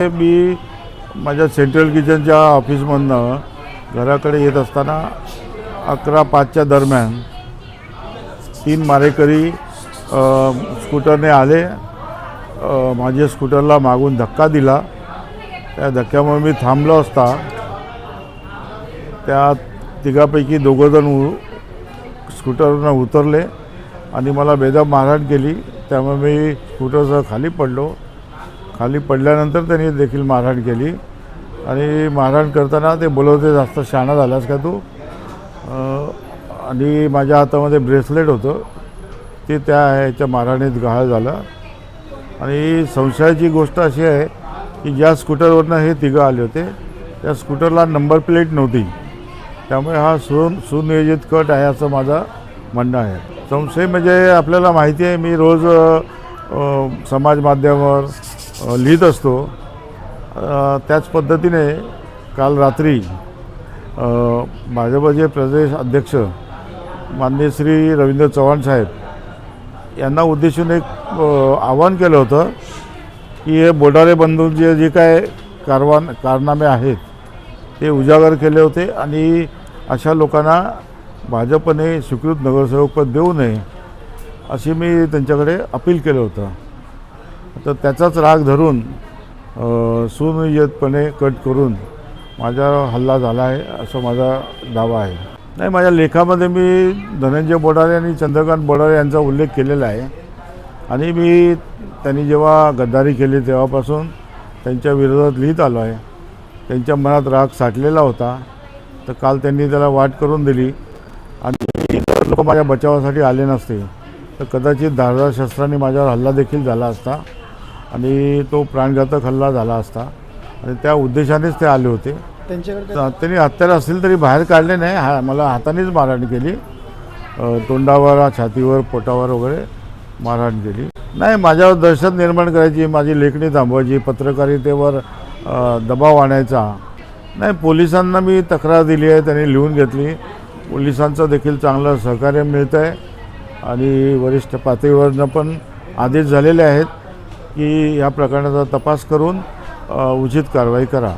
मी माझ्या सेंट्रल किचनच्या ऑफिसमधनं घराकडे येत असताना 11:05च्या दरम्यान 3 मारेकरी स्कूटरने आले. माझ्या स्कूटरला मागून धक्का दिला. त्या धक्क्यामुळे मी थांबलो असता त्या तिघापैकी 2 जण स्कूटरवरून उतरले आणि मला बेदम मारहाण केली. त्यामुळे मी स्कूटरसह खाली पडलो. खाली पडल्यानंतर त्यांनी देखील मारहाण केली आणि मारहाण करताना ते बोलवते, जास्त शहाणा झालास का तू. आणि माझ्या हातामध्ये ब्रेसलेट होतं, ते त्या ह्याच्या मारहाणीत घायल झालं. आणि संशयाची गोष्ट अशी आहे की ज्या स्कूटरवरनं हे तिघं आले होते त्या स्कूटरला नंबर प्लेट नव्हती. त्यामुळे हा सुनियोजित कट आहे असं माझं म्हणणं आहे. संशय म्हणजे आपल्याला माहिती आहे, मी रोज समाज माध्यमावर लिहित असतो. त्याच पद्धतीने काल रात्री भाजपचे प्रदेश अध्यक्ष माननीय श्री रवींद्र चव्हाण साहेब यांना उद्देशून एक आवाहन केलं होतं की हे बोडारे बंधूंचे जे काय कारनामे आहेत ते उजागर केले होते आणि अशा लोकांना भाजपने स्वीकृत नगरसेवकपद देऊ नये अशी मी त्यांच्याकडे अपील केलं होतं. तर त्याचाच राग धरून सुनियोजितपणे कट करून माझ्यावर हल्ला झाला आहे असं माझा दावा आहे. नाही, माझ्या लेखामध्ये मी धनंजय बोडारे आणि चंद्रकांत बोडारे यांचा उल्लेख केलेला आहे. आणि मी त्यांनी जेव्हा गद्दारी केली तेव्हापासून त्यांच्या विरोधात लिहित आलो आहे. त्यांच्या मनात राग साठलेला होता, तर काल त्यांनी त्याला वाट करून दिली. आणि इतर लोक माझ्या बचावासाठी आले नसते तर कदाचित धारदार शस्त्रांनी माझ्यावर हल्ला देखील झाला असता आणि तो प्राणघातक हल्ला झाला असता. आणि त्या उद्देशानेच ते आले होते. त्यांनी हत्यार असतील तरी बाहेर काढले नाही. मला हातानेच मारहाण केली, तोंडावर, छातीवर, पोटावर वगैरे मारहाण केली. नाही, माझ्यावर दहशत निर्माण करायची, माझी लेखणी थांबवायची, पत्रकारितेवर दबाव आणायचा. नाही, पोलिसांना मी तक्रार दिली आहे, त्यांनी लिहून घेतली. पोलिसांचं देखील चांगलं सहकार्य मिळतं आहे आणि वरिष्ठ पातळीवरनं पण आदेश झालेले आहेत की या प्रकरणाचा तपास करून उचित कारवाई करा.